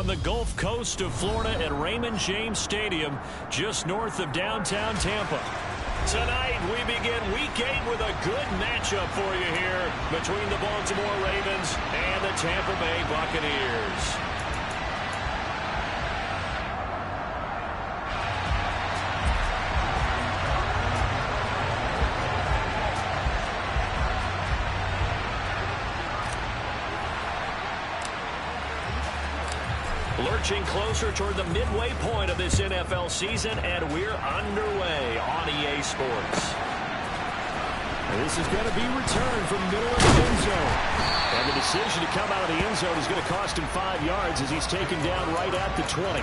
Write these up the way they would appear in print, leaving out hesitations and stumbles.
on the Gulf Coast of Florida at Raymond James Stadium, just north of downtown Tampa. Tonight, we begin Week 8 with a good matchup for you here between the Baltimore Ravens and the Tampa Bay Buccaneers. Lurching closer toward the midway point of this NFL season, and we're underway on EA Sports. This is going to be returned from middle of the end zone. And the decision to come out of the end zone is going to cost him 5 yards as he's taken down right at the 20.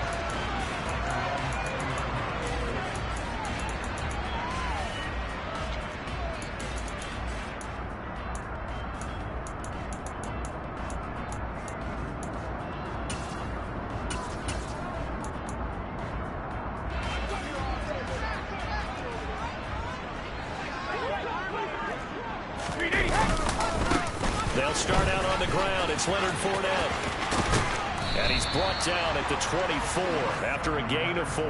They'll start out on the ground. It's Leonard Fournette. And he's brought down at the 24 after a gain of 4.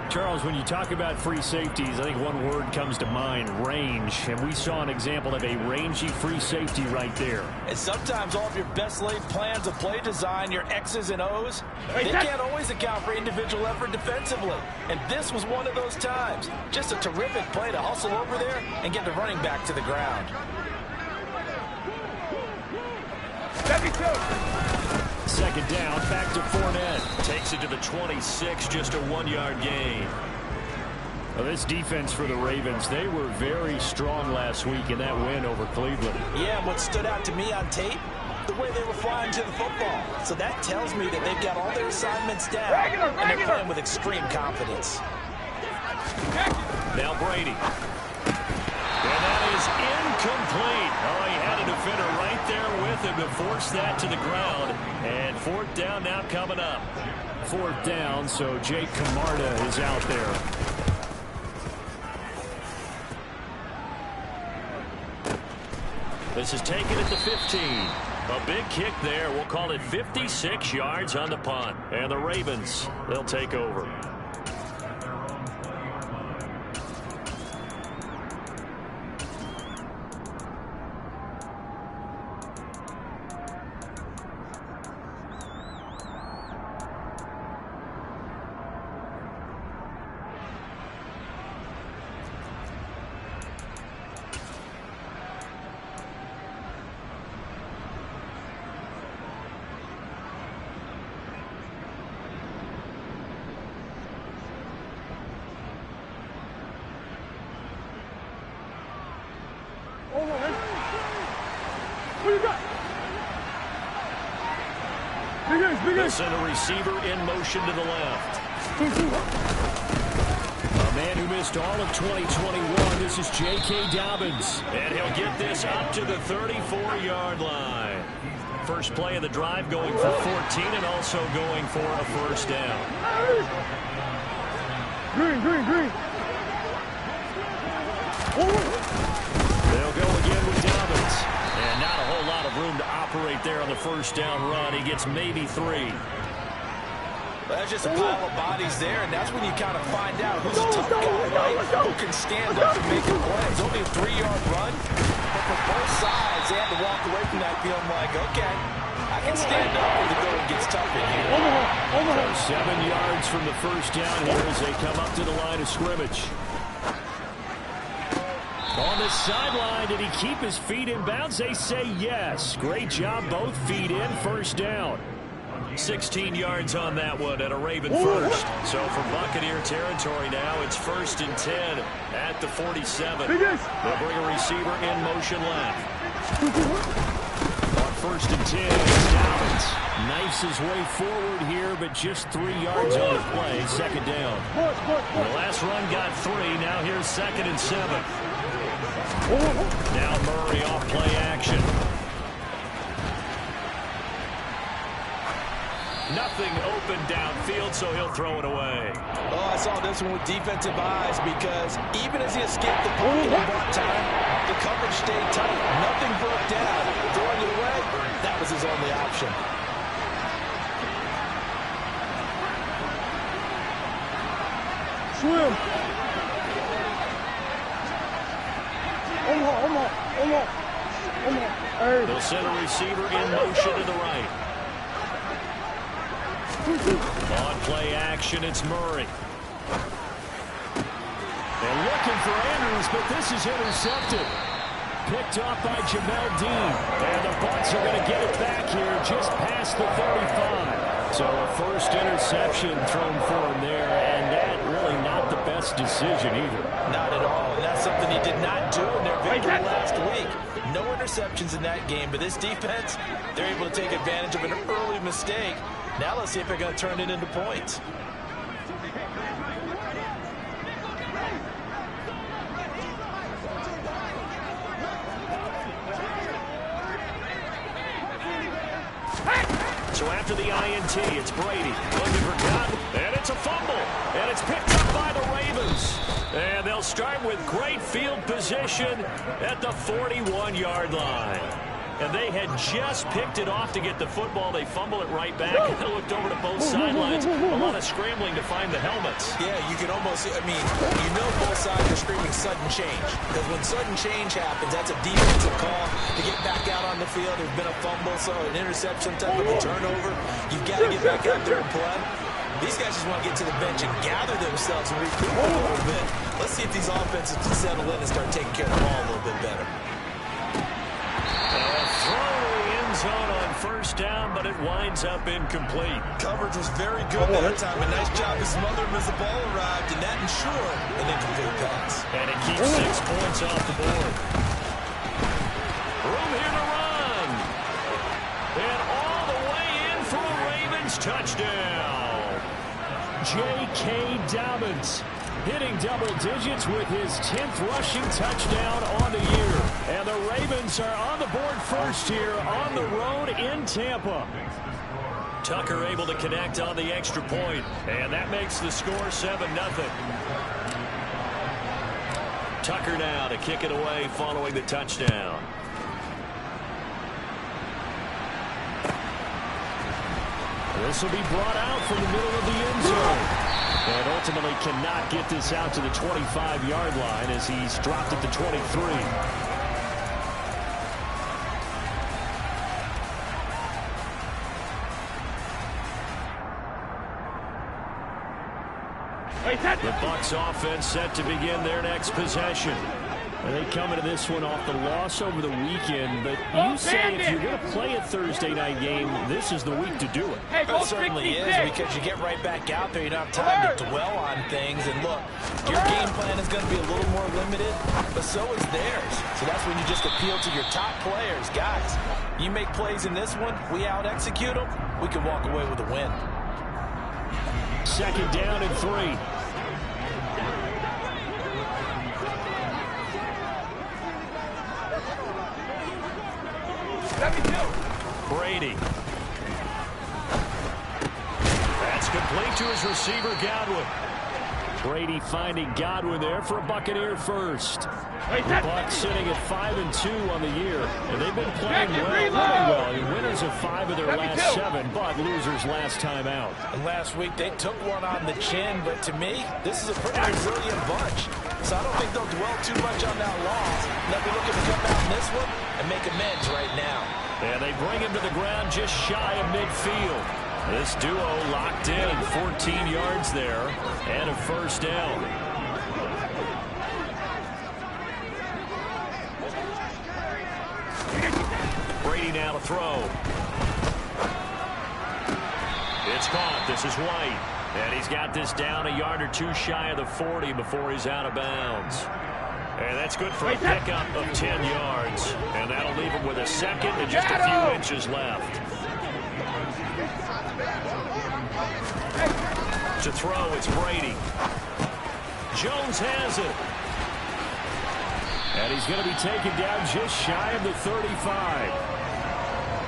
Charles, when you talk about free safeties, I think one word comes to mind, range. And we saw an example of a rangy free safety right there. And sometimes all of your best laid plans of play design, your X's and O's, they can't always account for individual effort defensively. And this was one of those times. Just a terrific play to hustle over there and get the running back to the ground. Second down, back to Fournette. Takes it to the 26, just a 1-yard gain. Well, this defense for the Ravens, they were very strong last week in that win over Cleveland. Yeah, and what stood out to me on tape, the way they were flying to the football. So that tells me that they've got all their assignments down, and they're playing with extreme confidence. Now Brady. And that is incomplete. Oh, he had a defender right there with him to force that to the ground. And 4th down now coming up. 4th down, so Jake Camarda is out there. This is taken at the 15. A big kick there. We'll call it 56 yards on the punt. And the Ravens, they'll take over. They'll send a receiver in motion to the left. A man who missed all of 2021. This is J.K. Dobbins. And he'll get this up to the 34-yard line. First play of the drive going for 14 and also going for a first down. Green. They'll go again with Dobbins. And not a whole lot of room to operate there on the first down run. He gets maybe 3. Well, that's just a pile of bodies there, and that's when you kind of find out who's a tough guy, right? Who can stand up and make a play. It's only a 3-yard run, but for both sides, they had to walk away from that feeling like, okay, I can stand up when the going gets tougher here. So 7 yards from the first down here as they come up to the line of scrimmage. On the sideline, did he keep his feet in bounds? They say yes. Great job, both feet in, first down. 16 yards on that one and a Raven first. So from Buccaneer territory now, it's 1st and 10 at the 47. They'll bring a receiver in motion left. On 1st and 10, it's Dobbins. Knifes his way forward here, but just 3 yards on the play. Second down. The last run got 3. Now here's 2nd and 7. Now Murray off play action. Nothing open downfield, so he'll throw it away. Oh, I saw this one with defensive eyes because even as he escaped the pocket and bought time, the coverage stayed tight. Nothing broke down. Throwing it away, that was his only option. swim. They'll send a receiver in motion to the right. On play action, it's Murray. They're looking for Andrews, but this is intercepted. Picked off by Jamel Dean. And the Bucs are going to get it back here just past the 35. So a first interception thrown for him there, and that really not the best decision either. Not at all. And that's something he did not do in their victory last week. No interceptions in that game, but this defense, they're able to take advantage of an early mistake. Now let's see if they're going to turn it into points. So after the INT, it's Brady looking for Godwin, and it's a fumble, and it's picked up by the Ravens. And they'll start with great field position at the 41-yard line. And they had just picked it off to get the football. They fumble it right back. And they looked over to both sidelines. A lot of scrambling to find the helmets. Yeah, you can almost, I mean, you know both sides are screaming sudden change. Because when sudden change happens, that's a defensive call to get back out on the field. There's been a fumble, so an interception type of a turnover. You've got to get back out there and play. These guys just want to get to the bench and gather themselves and recoup a little bit. Let's see if these offenses can settle in and start taking care of the ball a little bit better. Throw to the end zone on first down, but it winds up incomplete. Coverage was very good that time. A nice job to smother him as the ball arrived, and that ensured an incomplete pass. And it keeps 6 points off the board. Room here to run. And all the way in for a Ravens touchdown. J.K. Dobbins hitting double digits with his 10th rushing touchdown on the year. And the Ravens are on the board first here on the road in Tampa. Tucker able to connect on the extra point, and that makes the score 7-0. Tucker now to kick it away following the touchdown. This will be brought out from the middle of the end zone. And ultimately cannot get this out to the 25-yard line as he's dropped at the 23. The Bucs offense set to begin their next possession. And they come into this one off the loss over the weekend, but you say if you're going to play a Thursday night game, this is the week to do it. It certainly is, because you get right back out there. You don't have time to dwell on things. And look, your game plan is going to be a little more limited, but so is theirs. So that's when you just appeal to your top players. Guys, you make plays in this one, we out-execute them, we can walk away with a win. Second down and 3. Brady. That's complete to his receiver, Godwin. Brady finding Godwin there for a Buccaneer first. The Bucs sitting at 5-2 on the year, and they've been playing really well. And winners of 5 of their last 7, but losers last time out. And last week they took one on the chin, but to me, this is a pretty resilient bunch. So I don't think they'll dwell too much on that loss. They'll be looking to come out in this one and make amends right now. And they bring him to the ground just shy of midfield. This duo locked in, 14 yards there, and a first down. Brady now to throw. It's caught. This is White. And he's got this down a yard or two shy of the 40 before he's out of bounds. And that's good for a pickup of 10 yards. And that'll leave him with a second and just a few inches left. To throw, it's Brady. Jones has it. And he's going to be taken down just shy of the 35.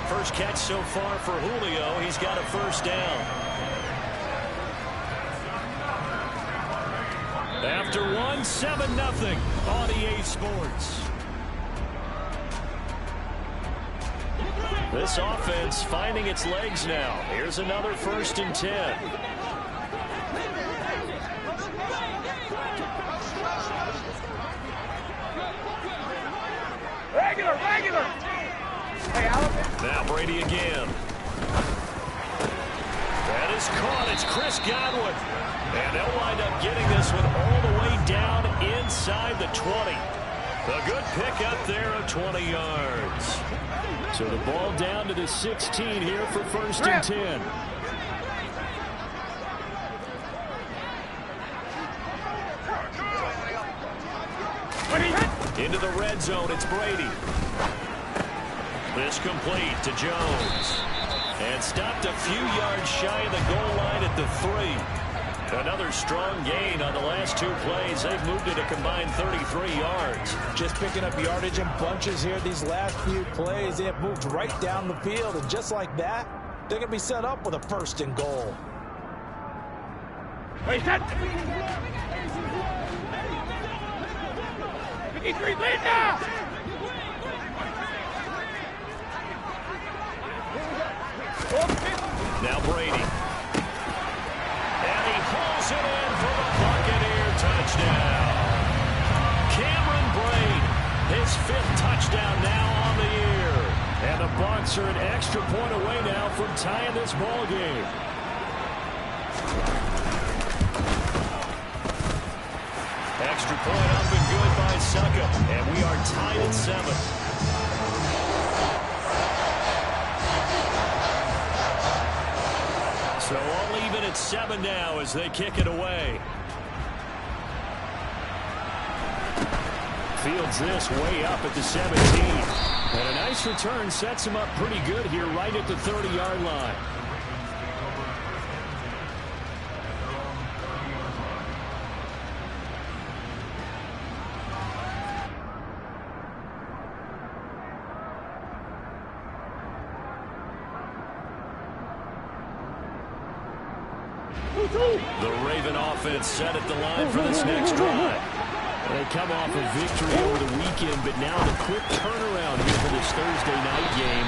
First catch so far for Julio. He's got a first down. After one, 7-0 on EA Sports. This offense finding its legs now. Here's another 1st and 10. Brady again. That is caught. It's Chris Godwin. And they'll wind up getting this one all the way down inside the 20. A good pickup there of 20 yards. So the ball down to the 16 here for 1st and 10. Into the red zone, it's Brady. This complete to Jones. And stopped a few yards shy of the goal line at the 3. Another strong gain on the last 2 plays. They've moved it a combined 33 yards. Just picking up yardage in bunches here these last few plays. They have moved right down the field. And just like that, they're going to be set up with a 1st and goal. Wait, set. 53, lead now. Now Brady. And he hauls it in for the Buccaneer touchdown. Cameron Brate, his 5th touchdown now on the year. And the Bucs are an extra point away now from tying this ball game. Extra point up and good by Succa. And we are tied at 7. So all even at 7 now as they kick it away. Fields this way up at the 17. And a nice return sets him up pretty good here right at the 30-yard line. The Raven offense set at the line for this next drive. They come off a victory over the weekend, but now the quick turnaround here for this Thursday night game.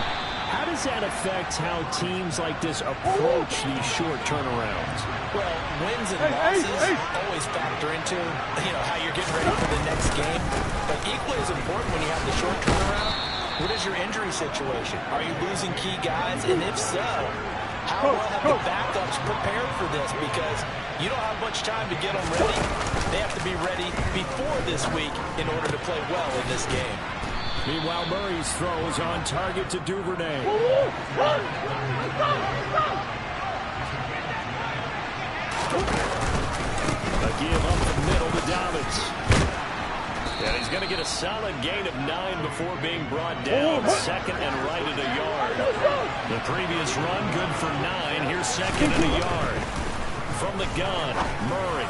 How does that affect how teams like this approach these short turnarounds? Well, wins and losses always factor into, how you're getting ready for the next game. But equally as important when you have the short turnaround, what is your injury situation? Are you losing key guys? And if so, how well have the backups prepared for this? Because you don't have much time to get them ready. They have to be ready before this week in order to play well in this game. Meanwhile, Murray's throw is on target to Duvernay. A give up the middle to Dobbins. And he's going to get a solid gain of 9 before being brought down. 2nd and right at a yard. The previous run good for 9. Here's 2nd and a yard. From the gun, Murray.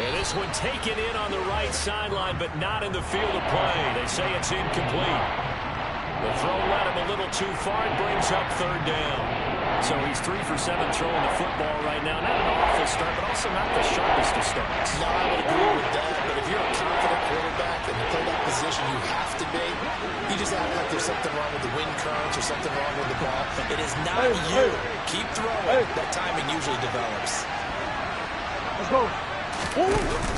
And this one taken in on the right sideline, but not in the field of play. They say it's incomplete. The throw led him a little too far and brings up 3rd down. So he's 3 for 7 throwing the football right now. Not an awful start, but also not the sharpest of starts. No, I would agree with that. But if you're a confident quarterback and you play that position, you have to be. You just act like there's something wrong with the wind currents or something wrong with the ball. It is not you. Keep throwing. That timing usually develops. Let's go.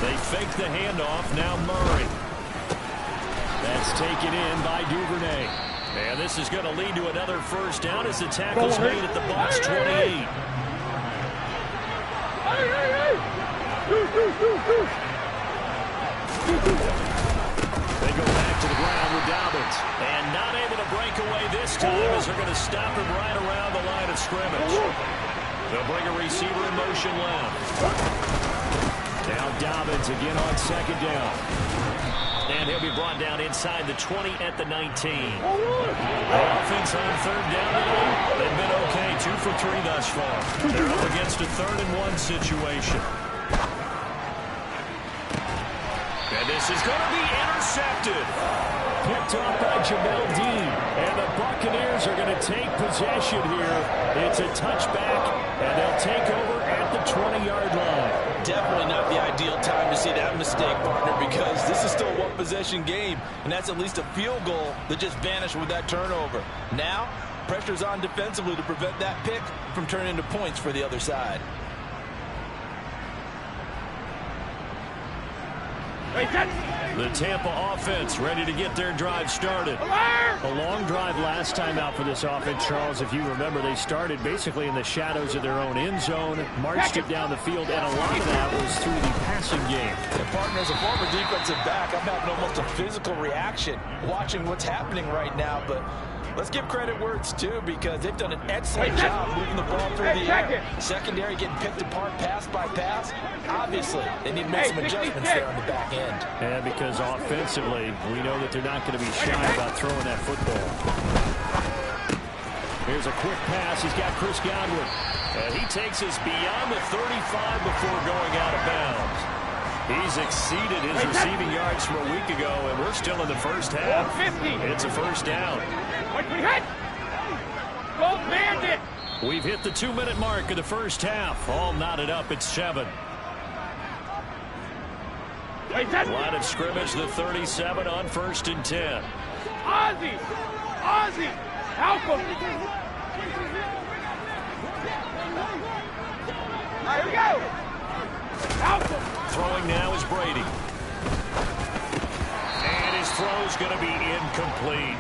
They fake the handoff. Now Murray. That's taken in by Duvernay. And this is going to lead to another 1st down as the tackle's made at the Bucs 28. They go back to the ground with Dobbins. And not able to break away this time as they're going to stop him right around the line of scrimmage. They'll bring a receiver in motion left. Now Dobbins again on 2nd down. And he'll be brought down inside the 20 at the 19. The offense on 3rd down today, they've been okay, 2 for 3 thus far. They're up against a 3rd and 1 situation. And this is going to be intercepted. Picked off by Jamel Dean. And the Buccaneers are going to take possession here. It's a touchback, and they'll take over at the 20-yard line. Definitely not the ideal time to see that mistake, partner, because this is still a one-possession game, and that's at least a field goal that just vanished with that turnover. Now, pressure's on defensively to prevent that pick from turning into points for the other side. The Tampa offense ready to get their drive started. A long drive last time out for this offense, Charles. If you remember, they started basically in the shadows of their own end zone, marched it down the field, and a lot of that was through the passing game. And partner, as a former defensive back, I'm having almost a physical reaction watching what's happening right now, but let's give credit where it's due because they've done an excellent job moving the ball through the air. Secondary getting picked apart pass by pass. Obviously, they need to make some adjustments there on the back end. And because offensively, we know that they're not going to be shy about throwing that football. Here's a quick pass. He's got Chris Godwin. And he takes us beyond the 35 before going out of bounds. He's exceeded his receiving yards from a week ago, and we're still in the first half. It's a first down. We've hit the 2-minute mark of the first half. All knotted up at 7. Line of scrimmage, the 37 on 1st and 10. Ozzie, help him. Here we go. Help him. Throwing now is Brady. And his throw's going to be incomplete.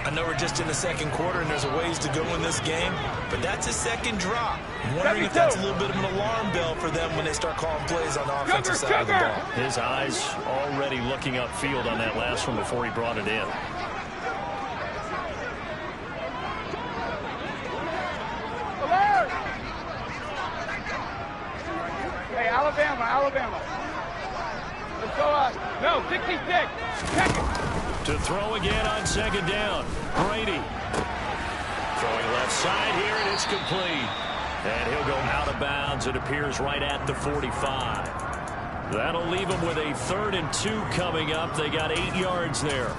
I know we're just in the second quarter and there's a ways to go in this game, but that's his second drop. I'm wondering if that's a little bit of an alarm bell for them when they start calling plays on the offensive side of the ball. His eyes already looking upfield on that last one before he brought it in. Hey, Alabama. Let's go no, 66. Check it. To throw again on second down. Brady. Throwing left side here, and it's complete. And he'll go out of bounds. It appears right at the 45. That'll leave him with a 3rd and 2 coming up. They got 8 yards there.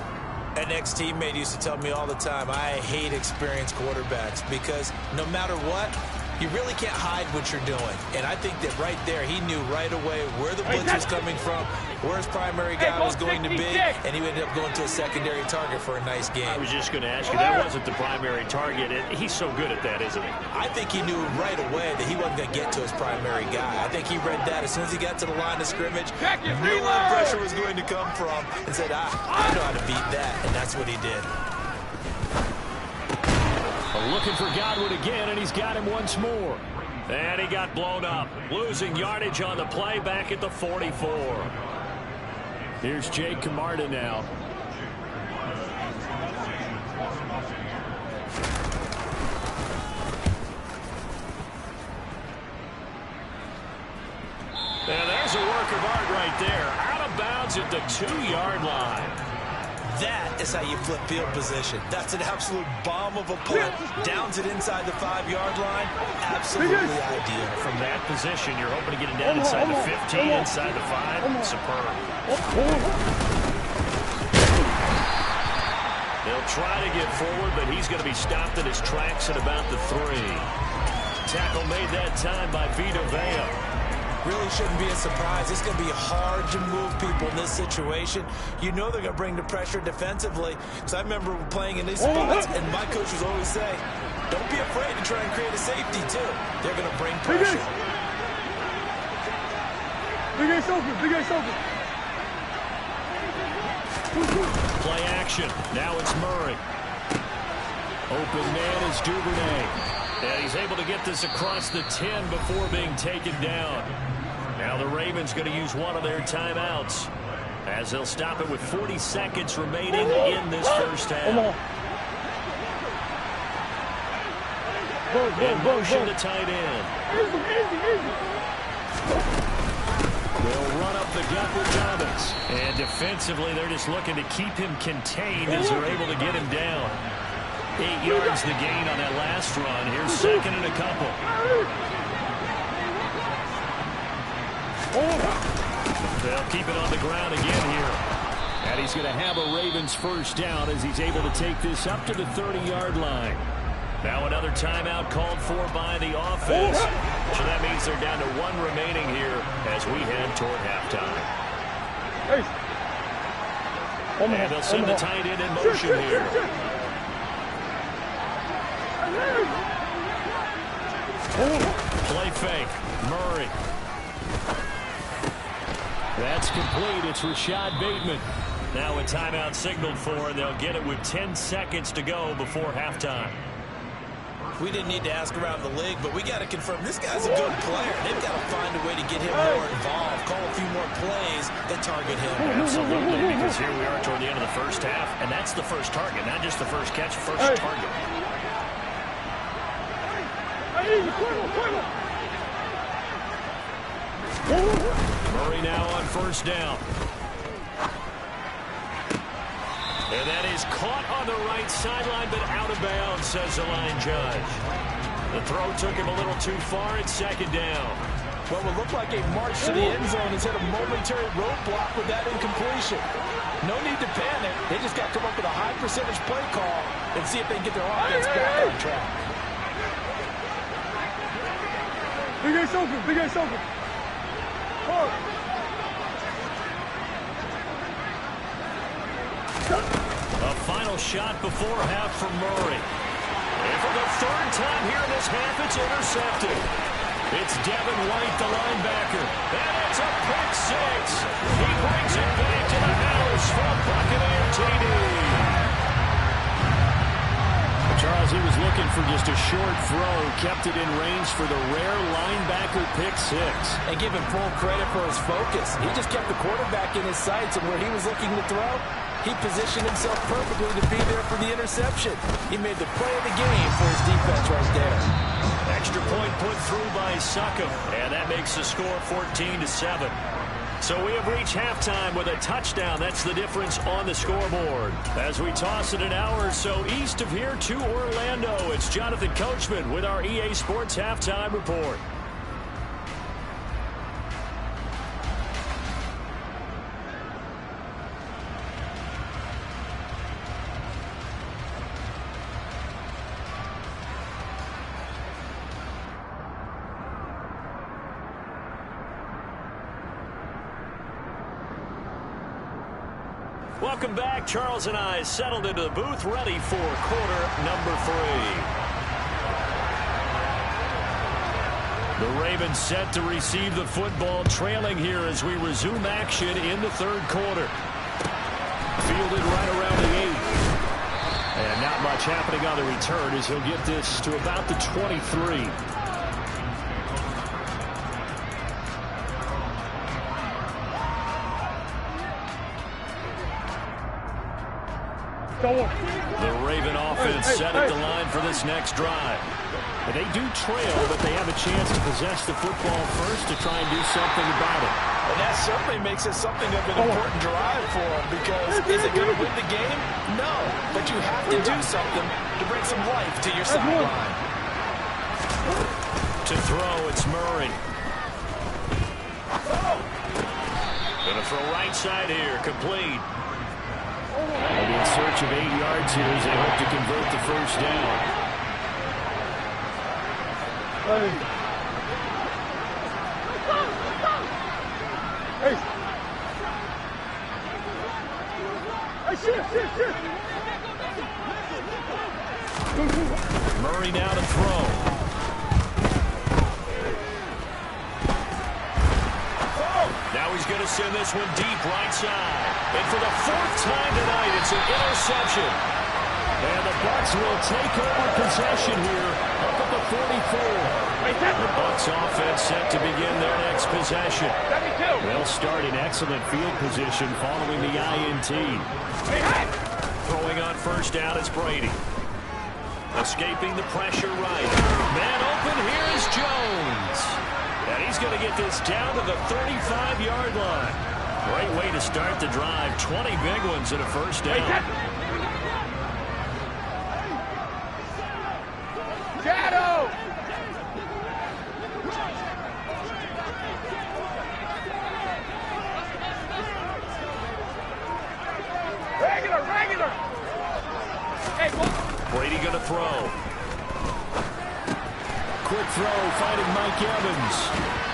An ex-teammate used to tell me all the time, I hate experienced quarterbacks because no matter what, you really can't hide what you're doing. And I think that right there, he knew right away where the blitz was coming from, where his primary guy was going to be, and he ended up going to a secondary target for a nice game. I was just going to ask you, that wasn't the primary target. He's so good at that, isn't he? I think he knew right away that he wasn't going to get to his primary guy. I think he read that as soon as he got to the line of scrimmage, knew where the pressure was going to come from, and said, I know how to beat that, and that's what he did. Looking for Godwin again, and he's got him once more. And he got blown up. Losing yardage on the play back at the 44. Here's Jake Camarda now. And there's a work of art right there. Out of bounds at the 2-yard line. That is how you flip field position. That's an absolute bomb of a punt. Downs it inside the 5-yard line. Absolutely ideal. From that position, you're hoping to get it down inside the 15, inside the 5. Superb. They'll try to get forward, but he's going to be stopped in his tracks at about the 3. Tackle made that time by Vita Vea. Really shouldn't be a surprise. It's going to be hard to move people in this situation. You know they're going to bring the pressure defensively. Because I remember playing in these spots, and my coach would always say, don't be afraid to try and create a safety, too. They're going to bring pressure. Big Ace open. Play action. Now it's Murray. Open man is Duvernay. And he's able to get this across the 10 before being taken down. Now the Ravens going to use one of their timeouts as they'll stop it with 40 seconds remaining in this first half. In motion to tight end. They'll run up the gut with Dobbins. And defensively, they're just looking to keep him contained as they're able to get him down. 8 yards the gain on that last run. Here's 2nd and a couple. They'll keep it on the ground again here. And he's going to have a Ravens first down as he's able to take this up to the 30-yard line. Now another timeout called for by the offense. So that means they're down to 1 remaining here as we head toward halftime. And they'll send the tight end in motion here. Play fake. Murray. That's complete. It's Rashad Bateman. Now a timeout signaled for, and they'll get it with 10 seconds to go before halftime. We didn't need to ask around the league, but we got to confirm this guy's a good player. They've got to find a way to get him more involved, call a few more plays that target him. Absolutely, because here we are toward the end of the first half, and that's the first target, not just the first catch, first target. Murray now on first down. And that is caught on the right sideline, but out of bounds, says the line judge. The throw took him a little too far. It's second down. What would look like a march to the end zone has hit a momentary roadblock with that incompletion. No need to panic. They just got to come up with a high percentage play call and see if they can get their offense back on track. Big ass open, big ass open. A final shot before half for Murray. And for the third time here in this half, it's intercepted. It's Devin White, the linebacker. And it's a pick six. He brings it back to the house for Buccaneer TD. Charles, he was looking for just a short throw, kept it in range for the rare linebacker pick six. And give him full credit for his focus. He just kept the quarterback in his sights, and where he was looking to throw, he positioned himself perfectly to be there for the interception. He made the play of the game for his defense right there. Extra point put through by Succop, and that makes the score 14-7. So we have reached halftime with a touchdown. That's the difference on the scoreboard. As we toss it an hour or so east of here to Orlando, it's Jonathan Coachman with our EA Sports Halftime Report. Welcome back. Charles and I settled into the booth, ready for quarter number 3. The Ravens set to receive the football, trailing here as we resume action in the third quarter. Fielded right around the 8. And not much happening on the return as he'll get this to about the 23. The Raven offense set at the line for this next drive. But they do trail, but they have a chance to possess the football first to try and do something about it. And that certainly makes it something of an important drive for them, because is it going to win the game? No, but you have to do something to bring some life to your sideline. To throw, it's Murray. Gonna throw right side here, complete. And in search of 8 yards here as they hope to convert the first down. Hey. Hey, shit. Murray now to throw. Now he's going to send this one deep right side. And for the fourth time tonight, it's an interception. And the Bucs will take over possession here up at the 44. The Bucs offense set to begin their next possession. They'll start in excellent field position following the INT. Throwing on first down, it's Brady. Escaping the pressure right. Man open, here is Jones. And he's going to get this down to the 35-yard line. Great way to start the drive. 20 big ones and a first down. Shadow! Regular! Hey, Brady going to throw. Quick throw, finding Mike Evans.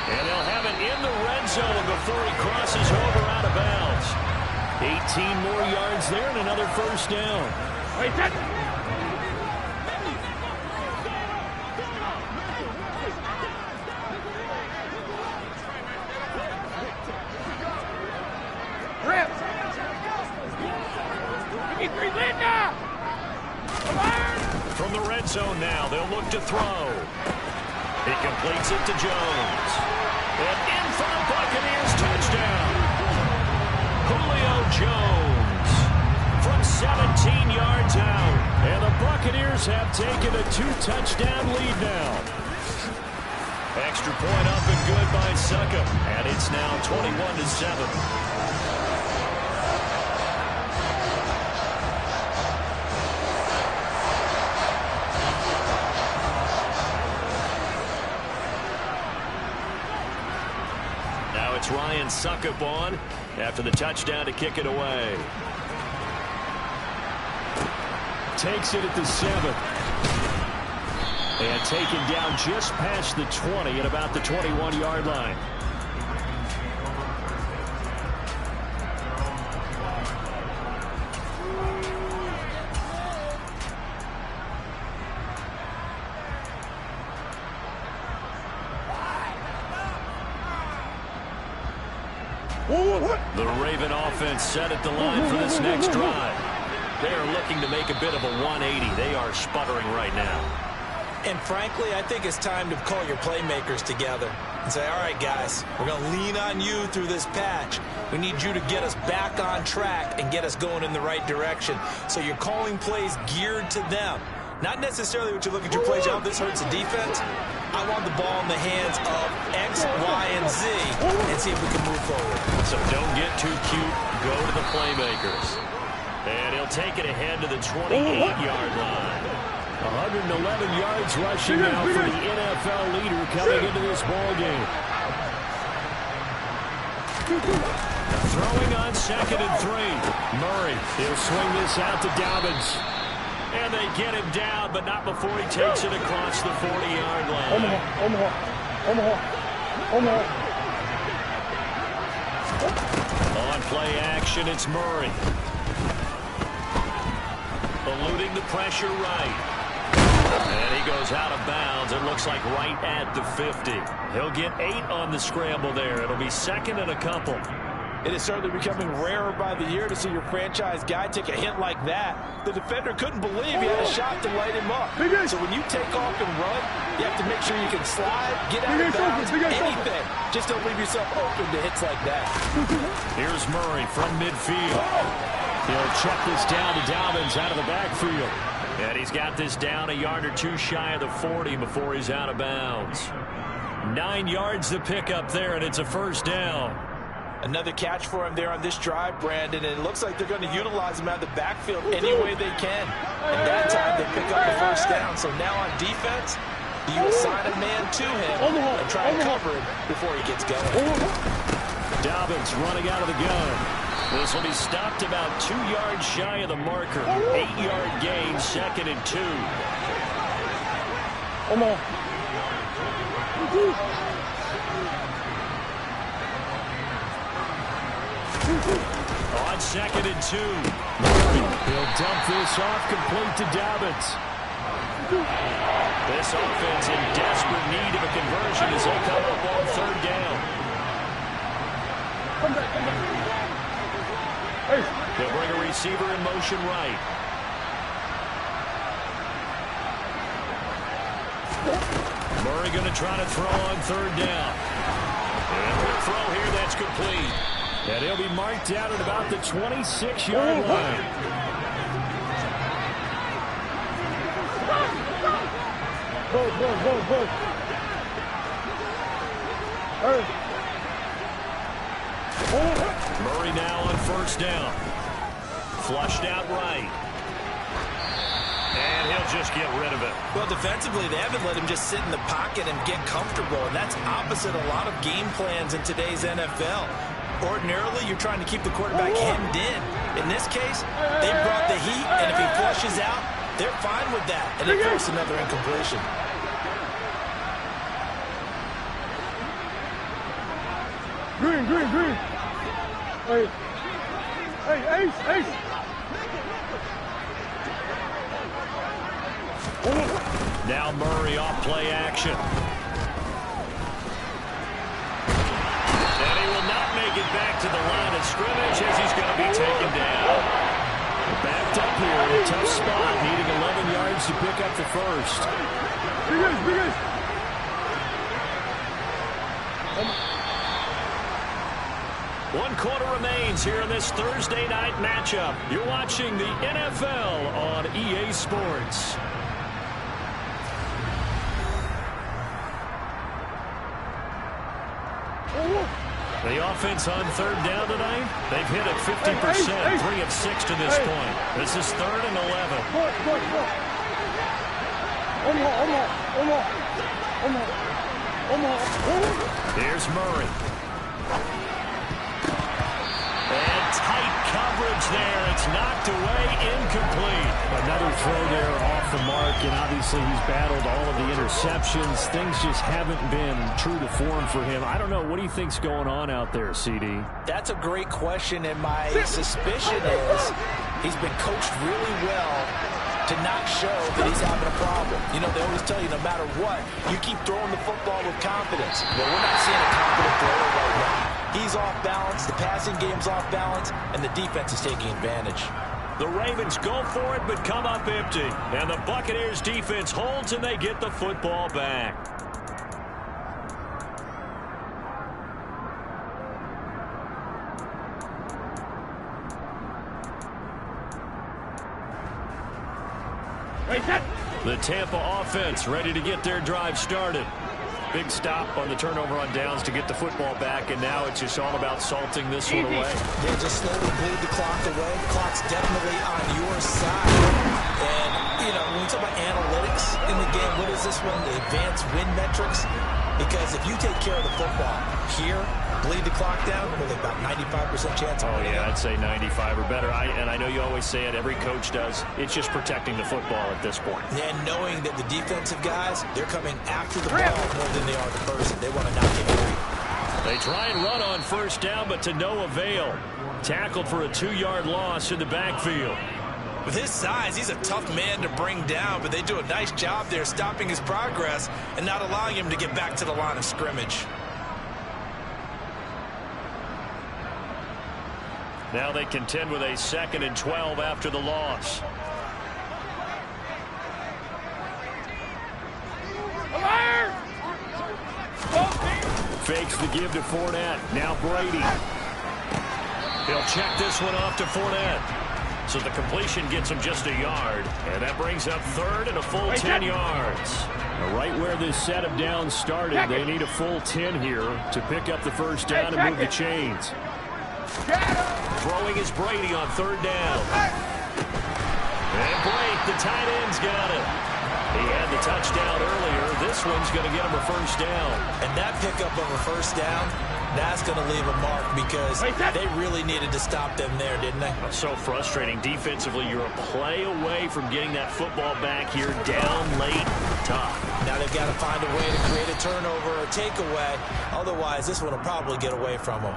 And they'll have it in the red zone before he crosses over out of bounds. 18 more yards there and another first down. red zone now. They'll look to throw. He completes it to Jones. And in for the Buccaneers, touchdown. Julio Jones from 17 yards out. And the Buccaneers have taken a 2-touchdown lead now. Extra point up and good by Suckup. And it's now 21-7. It's Ryan Suckup on after the touchdown to kick it away. Takes it at the 7. And taken down just past the 20 at about the 21-yard line. The Raven offense set at the line for this next drive. They are looking to make a bit of a 180. They are sputtering right now. And frankly, I think it's time to call your playmakers together and say, all right, guys, we're going to lean on you through this patch. We need you to get us back on track and get us going in the right direction. So you're calling plays geared to them. Not necessarily what you look at your plays, oh, this hurts the defense. I want the ball in the hands of X, Y, and Z and see if we can move forward. So don't get too cute. Go to the playmakers. And he'll take it ahead to the 28-yard line. 111 yards rushing now for the NFL leader coming into this ball game. Throwing on 2nd and 3. Murray, he'll swing this out to Dobbins. And they get him down, but not before he takes it across the 40-yard line. On play action, it's Murray. Eluding the pressure right. And he goes out of bounds. It looks like right at the 50. He'll get 8 on the scramble there. It'll be 2nd and a couple. It is certainly becoming rarer by the year to see your franchise guy take a hit like that. The defender couldn't believe he had a shot to light him up. So when you take off and run, you have to make sure you can slide, get out of bounds, anything. Just don't leave yourself open to hits like that. Here's Murray from midfield. He'll check this down to Dobbins out of the backfield. And he's got this down a yard or two shy of the 40 before he's out of bounds. 9 yards to pick up there, and it's a first down. Another catch for him there on this drive, Brandon, and it looks like they're going to utilize him out of the backfield any way they can. And that time they pick up the first down. So now on defense, you assign a man to him and try and cover him before he gets going. Dobbins running out of the gun. This will be stopped about 2 yards shy of the marker. 8-yard gain, 2nd and 2. On 2nd and 2. He'll dump this off complete to Dobbins. This offense in desperate need of a conversion as they come up on 3rd down. They'll bring a receiver in motion right. Murray going to try to throw on 3rd down. And the throw here, that's complete. And he'll be marked down at about the 26-yard line. Murray now on 1st down. Flushed out right. And he'll just get rid of it. Well, defensively, they haven't let him just sit in the pocket and get comfortable, and that's opposite a lot of game plans in today's NFL. Ordinarily, you're trying to keep the quarterback hemmed in. In this case, they brought the heat, and if he flushes out, they're fine with that, and they force another incompletion. Green. Hey, Ace. Now Murray off play action. And he will not make it back to the line of scrimmage as he's going to be taken down. Back backed up here in a tough spot, needing 11 yards to pick up the first. One quarter remains here in this Thursday night matchup. You're watching the NFL on EA Sports. The offense on third down tonight, they've hit it 50%, 3 of 6 to this point. This is 3rd and 11. Here's Murray. And tight coverage there. It's knocked away, incomplete. Another throw there off the mark, and obviously he's battled all of the interceptions. Things just haven't been true to form for him. I don't know. What do you think's going on out there, CD? That's a great question, and my suspicion is he's been coached really well to not show that he's having a problem. You know, they always tell you no matter what, you keep throwing the football with confidence. But we're not seeing a confident thrower right now. He's off balance, the passing game's off balance, and the defense is taking advantage. The Ravens go for it, but come up empty. And the Buccaneers defense holds, and they get the football back. The Tampa offense ready to get their drive started. Big stop on the turnover on downs to get the football back, and now it's just all about salting this one away. Yeah, just slowly bleed the clock away. The clock's definitely on your side. And, you know, when we talk about analytics in the game, what is this one? The advanced win metrics? Because if you take care of the football here, bleed the clock down, with about 95% chance. Oh, yeah, I'd say 95 or better. And I know you always say it, every coach does. It's just protecting the football at this point. And knowing that the defensive guys, they're coming after the ball more than they are the person. They want to knock it free. They try and run on first down, but to no avail. Tackled for a 2-yard loss in the backfield. With his size, he's a tough man to bring down, but they do a nice job there stopping his progress and not allowing him to get back to the line of scrimmage. Now they contend with a 2nd and 12 after the loss. Fakes the give to Fournette. Now Brady. He'll check this one off to Fournette. So the completion gets him just a yard. And that brings up 3rd and a full 10 yards. Right where this set of downs started, they need a full 10 here to pick up the first down and move the chains. Throwing is Brady on 3rd down. And Blake, the tight end's got it. He had the touchdown earlier. This one's going to get him a first down. And that pickup of a first down, that's going to leave a mark because they really needed to stop them there, didn't they? So frustrating. Defensively, you're a play away from getting that football back here down late. Tough. Now they've got to find a way to create a turnover or a takeaway. Otherwise, this one will probably get away from them.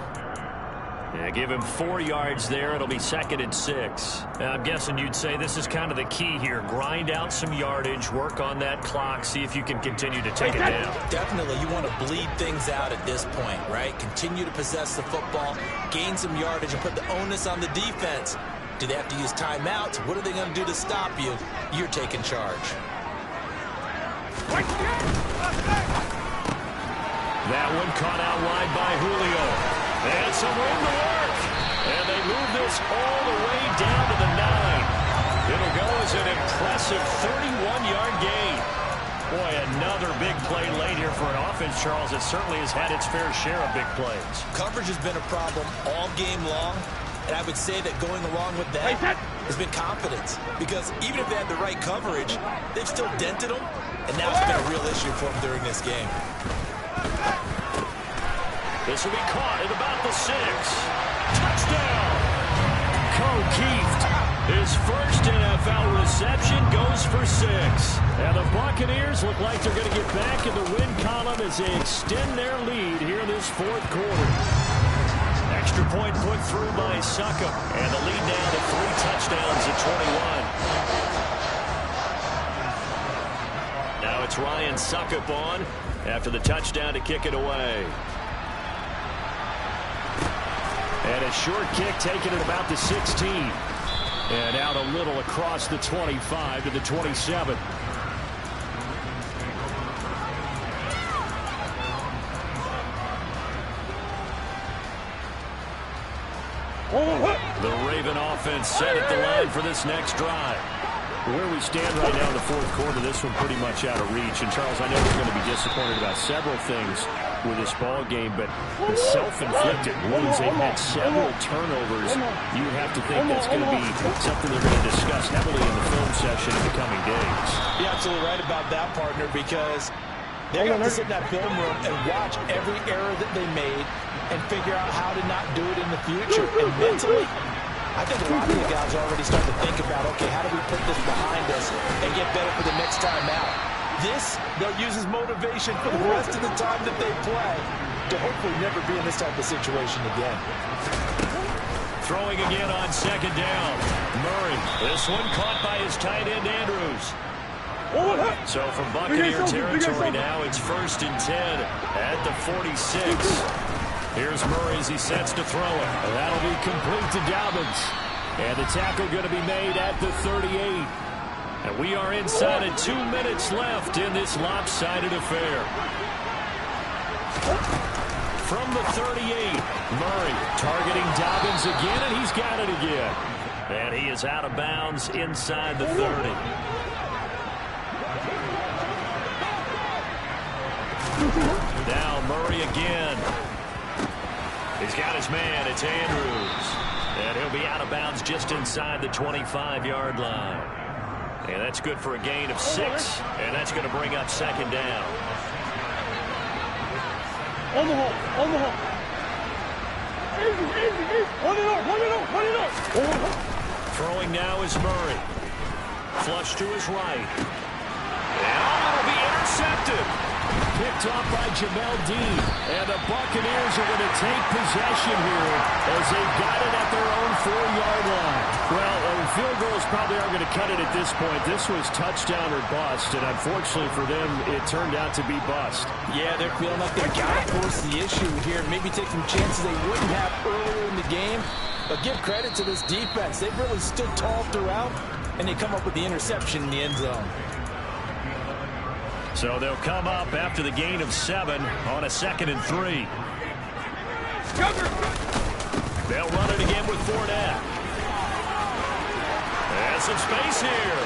Yeah, give him 4 yards there. It'll be 2nd and 6. I'm guessing you'd say this is kind of the key here. Grind out some yardage, work on that clock, see if you can continue to take it down. Definitely. You want to bleed things out at this point, right? Continue to possess the football, gain some yardage, and put the onus on the defense. Do they have to use timeouts? What are they going to do to stop you? You're taking charge. That one caught out wide by Julio. And some room to work. And they move this all the way down to the 9. It'll go as an impressive 31-yard gain. Boy, another big play late here for an offense, Charles. It certainly has had its fair share of big plays. Coverage has been a problem all game long. And I would say that going along with that has been confidence. Because even if they had the right coverage, they've still dented them. And now it's been a real issue for them during this game. This will be caught at about the 6. Touchdown! O'Keefe, his first NFL reception, goes for 6. And the Buccaneers look like they're going to get back in the win column as they extend their lead here in this 4th quarter. Extra point put through by Succop. And the lead now to 3 touchdowns at 21. Now it's Ryan Succop on after the touchdown to kick it away. And a short kick taken at about the 16. And out a little across the 25 to the 27. The Raven offense set at the line for this next drive. Where we stand right now in the fourth quarter, this one pretty much out of reach. And, Charles, I know they're going to be disappointed about several things with this ball game, but the self-inflicted wounds, they've had several turnovers. You have to think that's going to be something they're going to discuss heavily in the film session in the coming days. You're absolutely right about that, partner, because they're going to sit in that film room and watch every error that they made and figure out how to not do it in the future. And mentally, I think a lot of the guys are already starting to think about, okay, how do we put this behind us and get better for the next time out? This, they'll use as motivation for the rest of the time that they play to hopefully never be in this type of situation again. Throwing again on second down. Murray. This one caught by his tight end, Andrews. So from Buccaneer territory now, it's 1st and 10 at the 46. Here's Murray as he sets to throw it. That'll be complete to Dobbins. And the tackle going to be made at the 38. And we are inside of 2 minutes left in this lopsided affair. From the 38, Murray targeting Dobbins again, and he's got it again. And he is out of bounds inside the 30. Now Murray again. He's got his man. It's Andrews. And he'll be out of bounds just inside the 25-yard line. And that's good for a gain of 6. And that's going to bring up second down. On the hole. On the hole. Easy. Run it up. Throwing now is Murray. Flush to his right. And it'll be intercepted. Picked off by Jamel Dean. And the Buccaneers are going to take possession here as they've got it at their own 4-yard line. Well, field goals probably aren't going to cut it at this point. This was touchdown or bust, and unfortunately for them, it turned out to be bust. Yeah, they're feeling like they've got to force the issue here. Maybe take some chances they wouldn't have earlier in the game. But give credit to this defense. They've really stood tall throughout, and they come up with the interception in the end zone. So they'll come up after the gain of 7 on a 2nd and 3. They'll run it again with Fournette. There's some space here.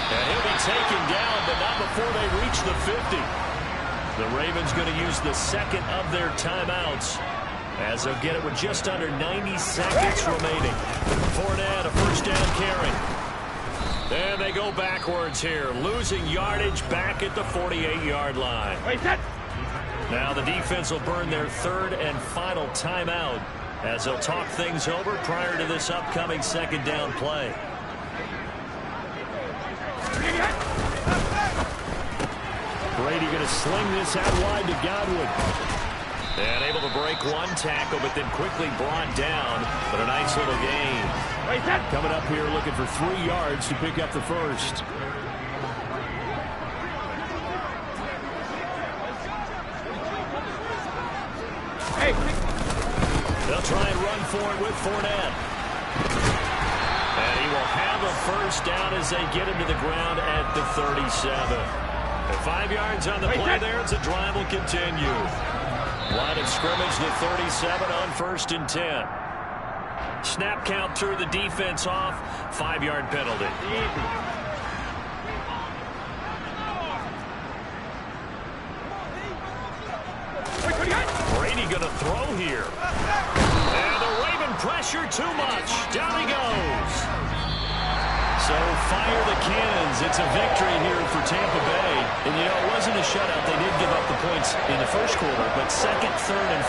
And he'll be taken down, but not before they reach the 50. The Ravens going to use the second of their timeouts as they'll get it with just under 90 seconds remaining. Fournette, a first down carry. And they go backwards here, losing yardage back at the 48-yard line. Now the defense will burn their 3rd and final timeout as they'll talk things over prior to this upcoming second down play. Brady going to sling this out wide to Godwin. And able to break one tackle, but then quickly brought down. But a nice little gain. Coming up here looking for 3 yards to pick up the first. They'll try and run for it with Fournette. And he will have a first down as they get him to the ground at the 37. And 5 yards on the play there as the drive will continue. Line of scrimmage to 37 on 1st and 10. Snap count threw the defense off. 5-yard penalty. Brady going to throw here. And the Raven pressure too much. Down he goes. So fire the cannons. It's a victory here for Tampa Bay. And, you know, it wasn't a shutout. They did give up the points in the first quarter, but 2nd, 3rd, and 4th.